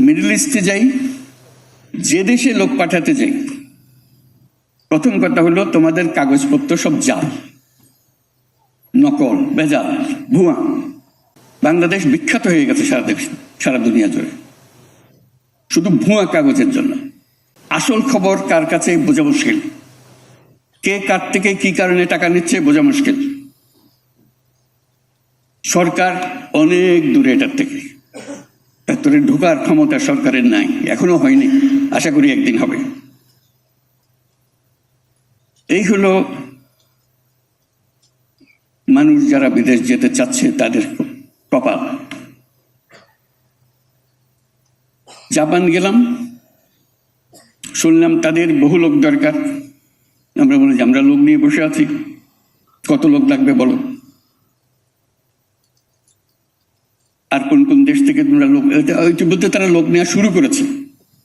Middle ইস্টে যাই, যে দেশে লোক পাঠাতে যাই, প্রথম কথা হলো তোমাদের কাগজপত্র সব জাল, নকল, বেজাল, ভুয়া। বাংলাদেশ বিখ্যাত হয়ে গেছে সারা দুনিয়া জুড়ে শুধু ভুয়া কাগজের জন্য। আসল খবর কার কাছে বোঝা মুশকিল, কে কার থেকে কি কারণে টাকা নিচ্ছে বোঝা মুশকিল। সরকার অনেক দূরে এটার থেকে, ভেতরে ঢোকার ক্ষমতা সরকারের নাই, এখনো হয়নি, আশা করি একদিন হবে। এই হলো মানুষ যারা বিদেশ যেতে চাচ্ছে তাদের কপাল। জাপান গেলাম, শুনলাম তাদের বহু লোক দরকার। আমরা বলি যে আমরা লোক নিয়ে বসে আছি, কত লোক লাগবে বলো। আর কোন কোন দেশ থেকে তোমরা লোক, বলতে তারা লোক নেওয়া শুরু করেছে,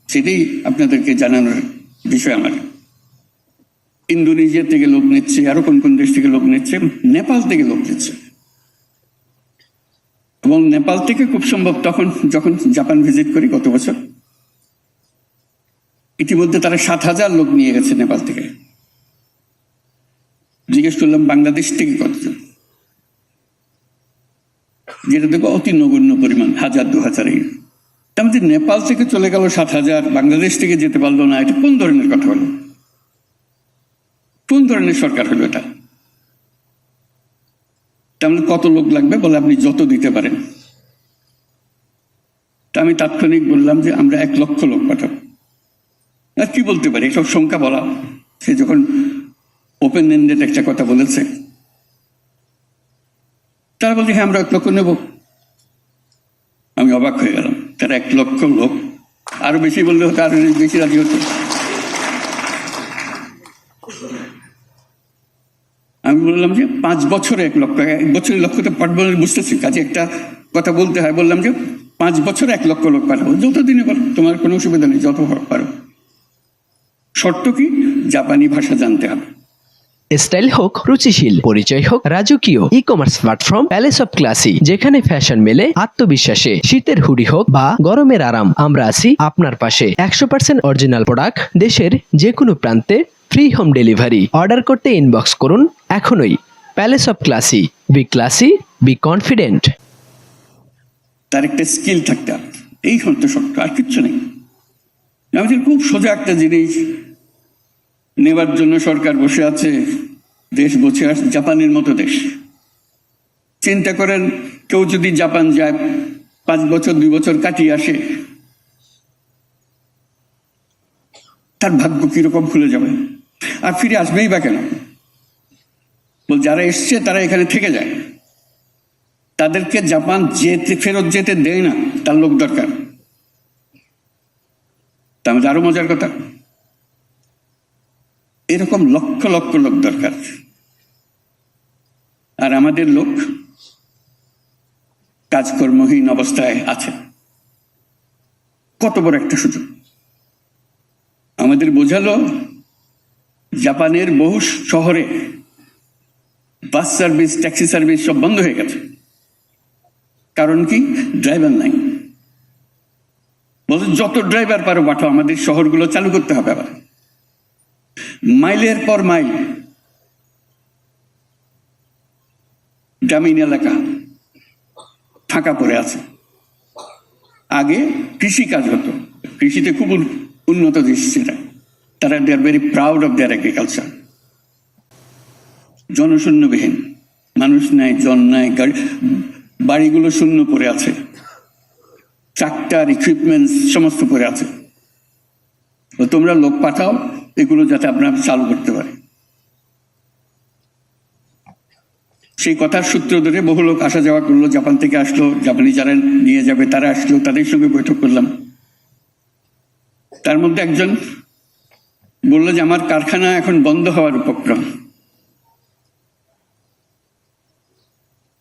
সেটাই আপনাদেরকে জানানোর বিষয় আমার। ইন্দোনেশিয়া থেকে লোক নিচ্ছে, আরো কোন কোন দেশ থেকে লোক নিচ্ছে, নেপাল থেকে লোক নিচ্ছে। এবং নেপাল থেকে খুব সম্ভব তখন যখন জাপান ভিজিট করি গত বছর, ইতিমধ্যে তারা 7,000 লোক নিয়ে গেছে নেপাল থেকে। জিজ্ঞেস করলাম বাংলাদেশ থেকে কতজন, যেটা দেখো অতি নগণ্য পরিমাণ, 1,000-2,000। তার মধ্যে নেপাল থেকে চলে গেল 7,000, বাংলাদেশ থেকে যেতে পারলো না। এটা কোন ধরনের কথা হলো? কোন ধরনের সরকার হলো এটা? তাহলে কত লোক লাগবে বলে আপনি যত দিতে পারেন। তা আমি তাৎক্ষণিক বললাম যে আমরা 1 লক্ষ লোক পাঠাবো। আর কি বলতে পারি, এসব সংখ্যা বলা, সে যখন ওপেন এন্ডেড একটা কথা বলেছে, তারা বলছে হ্যাঁ আমরা 1 লক্ষ নেব। আমি অবাক হয়ে গেলাম, তারা 1 লক্ষ লোক, আরো বেশি বললে হতো, আরো বেশি রাজি হতো। আমি বললাম যে 5 বছরে 1 লক্ষ, 1 বছরে লক্ষ্যতে পাঠবো বুঝতেছি, কাজে একটা কথা বলতে হয়। বললাম যে 5 বছরে 1 লক্ষ লোক পাঠাবো, যত দিনে বলো, তোমার কোনো অসুবিধা নেই, যত পারো। শর্ত কি? জাপানি ভাষা জানতে হবে। স্টাইল হোক রুচিশীল, পরিচয় হোক রাজকীয়, e commerce platform palace of classy, যেখানে ফ্যাশন মেলে আত্মবিশ্বাসে। শীতের হুডি হোক বা গরমের আরাম, আমরা আছি আপনার পাশে। 100% অরিজিনাল প্রোডাক্ট, দেশের যে কোনো প্রান্তে, ফ্রি হোম ডেলিভারি। অর্ডার করতে ইনবক্স করুন এখনই। Palace of classy, B classy, be confident. তার একটা স্কিল থাকতে হবে, এই হতো শর্ত, আর কিচ্ছু নেই। আমাদের খুব সোজা একটা জিনিস নেবার জন্য সরকার বসে আছে, দেশ বসে আসে, জাপানের মতো দেশ। চিন্তা করেন, কেউ যদি জাপান যায়, 5 বছর 2 বছর কাটিয়ে আসে, তার ভাগ্য কিরকম খুলে যাবে। আর ফিরে আসবেই বা কেন? বল যারা এসছে তারা এখানে থেকে যায়, তাদেরকে জাপান ফেরত যেতে দেয় না, তার লোক দরকার। তার মধ্যে আরো মজার কথা, এরকম লক্ষ লক্ষ লোক দরকার। আর আমাদের লোক কাজকর্মহীন অবস্থায় আছে। কত বড় একটা সুযোগ আমাদের। বোঝালো জাপানের বহু শহরে বাস সার্ভিস, ট্যাক্সি সার্ভিস সব বন্ধ হয়ে গেছে। কারণ কি? ড্রাইভার নাই। বলছে যত ড্রাইভার পারো পাঠাও, আমাদের শহরগুলো চালু করতে হবে। আবার মাইলের পর মাইল গ্রামীণ এলাকা ফাঁকা পড়ে আছে। আগে কৃষি কাজ হতো, কৃষিতে খুব উন্নত দেশ সেটা, তারা they are very proud of their agriculture. জনশূন্যবিহীন, মানুষ নাই, জন নাই, বাড়িগুলো শূন্য পড়ে আছে, ট্রাক্টর ইকুইপমেন্টস সমস্ত পড়ে আছে। তোমরা লোক পাঠাও এগুলো যাতে আপনারা চালু করতে পারে। সেই কথার সূত্র ধরে বহু লোক আসা যাওয়া করলো, জাপান থেকে আসলো, জাপানি যারা নিয়ে যাবে তারা আসলো, তাদের সঙ্গে বৈঠক করলাম। তার মধ্যে একজন বললো যে আমার কারখানা এখন বন্ধ হওয়ার উপক্রম,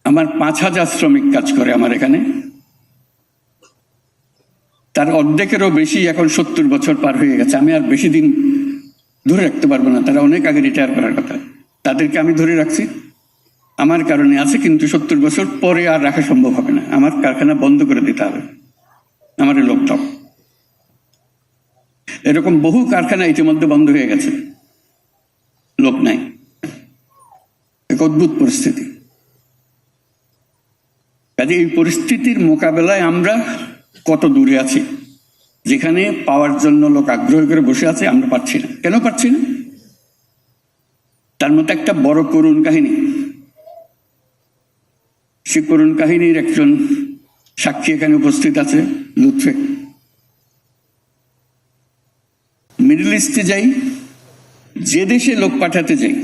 আমার 5,000 শ্রমিক কাজ করে আমার এখানে, তার অর্ধেকেরও বেশি এখন 70 বছর পার হয়ে গেছে, আমি আর বেশি দিন ধরে রাখতে পারবো না, তারা অনেক আগে রিটায়ার করার কথা, তাদেরকে আমি ধরে রাখছি, আমার কারণে আছে, কিন্তু 70 বছর পরে আর রাখা সম্ভব হবে না, আমার কারখানা বন্ধ করে দিতে হবে, আমার লোক দাও। এরকম বহু কারখানা ইতিমধ্যে বন্ধ হয়ে গেছে, লোক নাই। এক অদ্ভুত পরিস্থিতি। কাজে এই পরিস্থিতির মোকাবেলায় আমরা কত দূরে আছি। যেখানে পাওয়ার জন্য লোক আগ্রহ করে বসে আছে, আমরা পাচ্ছি না। কেন পাচ্ছি না? তার মধ্যে একটা বড় করুণ কাহিনী। সে করুণ কাহিনীর একজন সাক্ষী এখানে উপস্থিত আছে, লুৎফে। মিডল ইস্টে যাই, যে দেশে লোক পাঠাতে যাই,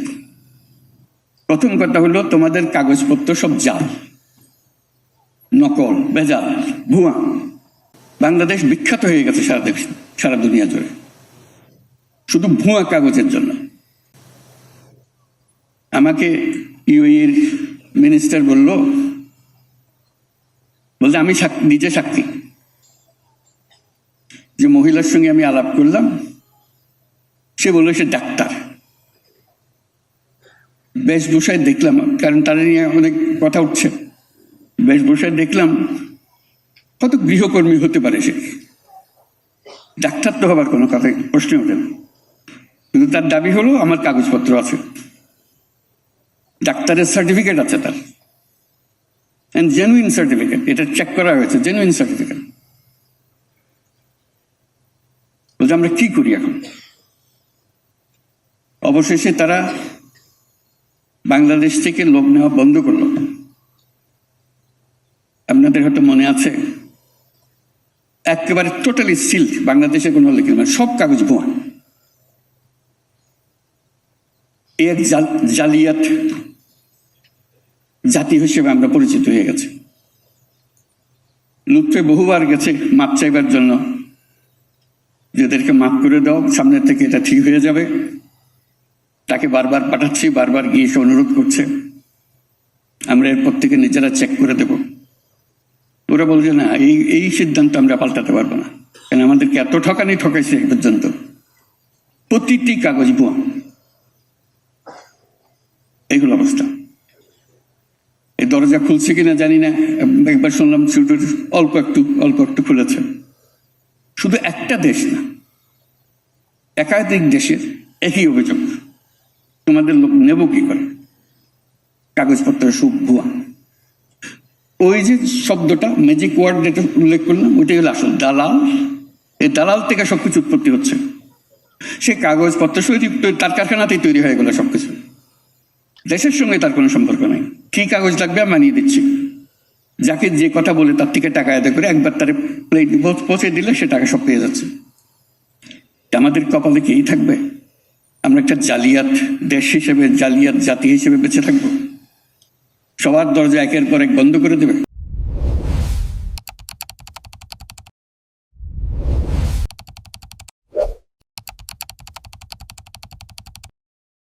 প্রথম কথা হলো তোমাদের কাগজপত্র সব জাল, নকল, বেজাল, ভুয়া। বাংলাদেশ বিখ্যাত হয়ে গেছে সারা দেশ, সারা দুনিয়া জুড়ে, শুধু ভুয়া কাগজের জন্য। আমাকে ইউএইর মিনিস্টার বলতে আমি নিজে সাক্ষী, যে মহিলার সঙ্গে আমি আলাপ করলাম, সে বললো সে ডাক্তার। বেশভূষায় দেখলাম, কারণ তারা নিয়ে অনেক কথা উঠছে, বেশভূষায় দেখলাম কত গৃহকর্মী হতে পারে সে, ডাক্তার তো হবার কোনো কথা প্রশ্ন ওঠে না। কিন্তু তার দাবি হলো আমার কাগজপত্র আছে, ডাক্তারের সার্টিফিকেট আছে তার, জেনুইন সার্টিফিকেট, এটা চেক করা হয়েছে, জেনুইন সার্টিফিকেট। বলছে আমরা কি করি এখন? অবশেষে তারা বাংলাদেশ থেকে লোক নেওয়া বন্ধ করলো। আপনাদের হয়তো মনে আছে, একেবারে টোটালি সিল, বাংলাদেশে কোনো লেখা মানে সব কাগজ ভুয়া। এক জালিয়াত জাতি হিসেবে আমরা পরিচিত হয়ে গেছি। লুৎফে বহুবার গেছে মাপ চাইবার জন্য, যাদেরকে মাফ করে দাও, সামনের থেকে এটা ঠিক হয়ে যাবে। তাকে বারবার পাঠাচ্ছি, বারবার গিয়ে সে অনুরোধ করছে, আমরা এরপর থেকে নিজেরা চেক করে দেব। ওরা বলছে না, এই সিদ্ধান্ত আমরা পাল্টাতে পারবো না, কেন আমাদেরকে এত ঠকাইছে এই পর্যন্ত। প্রতিটি কাগজ ভুয়া। এইগুলো অবস্থা। এই দরজা খুলছে কিনা জানি না, একবার শুনলাম অল্প একটু খুলেছে। শুধু একটা দেশ না, একাধিক দেশের একই অভিযোগ। তোমাদের লোক নেব কি করে? কাগজপত্রের সব ভুয়া। ওই যে শব্দটা, ম্যাজিক ওয়ার্ড যেটা উল্লেখ করলাম, ওইটাই হলো আসল দালাল। এই দালাল থেকে সবকিছু উৎপত্তি হচ্ছে। সে কাগজপত্র তার কারখানাতেই তৈরি হয়ে গেল সবকিছু, দেশের সঙ্গে তার কোনো সম্পর্ক নাই। কি কাগজ লাগবে মানিয়ে দিচ্ছি, যাকে যে কথা বলে তার থেকে টাকা আদায় করে একবার তার প্লেট পৌঁছে দিলে সে টাকা সব পেয়ে যাচ্ছে। আমাদের কপালে কি এই থাকবে? আমরা একটা জালিয়াত দেশ হিসেবে, জালিয়াত জাতি হিসেবে বেঁচে থাকবো? সবার দরজা একের পর এক বন্ধ করে দেবে?